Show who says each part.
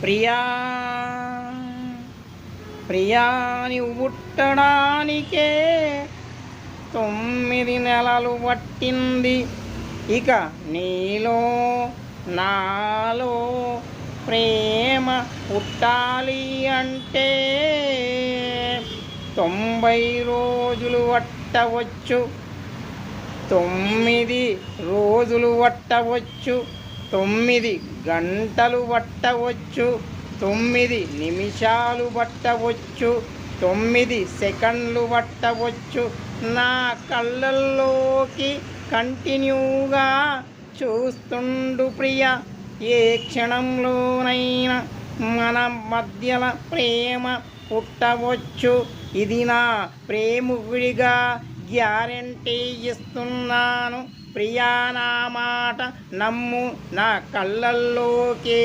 Speaker 1: ప్రియా ప్రియాని పుట్టడానికే 9 నెలలు పట్టింది. ఇక నీలో నాలో ప్రేమ పుట్టాలి అంటే 90 రోజులు పట్టవచ్చు, 9 రోజులు పట్టవచ్చు, 9 గంటలు పట్టవచ్చు, 9 నిమిషాలు పట్టవచ్చు, 9 సెకండ్లు పట్టవచ్చు. నా కళ్ళల్లోకి కంటిన్యూగా చూస్తుండు ప్రియ. ఏ క్షణంలోనైనా మన మధ్యల ప్రేమ పుట్టవచ్చు. ఇది నా ప్రేమికుడిగా గ్యారెంటీ ఇస్తున్నాను. ప్రియా, నా మాట నమ్ము. నా కళ్ళల్లోకి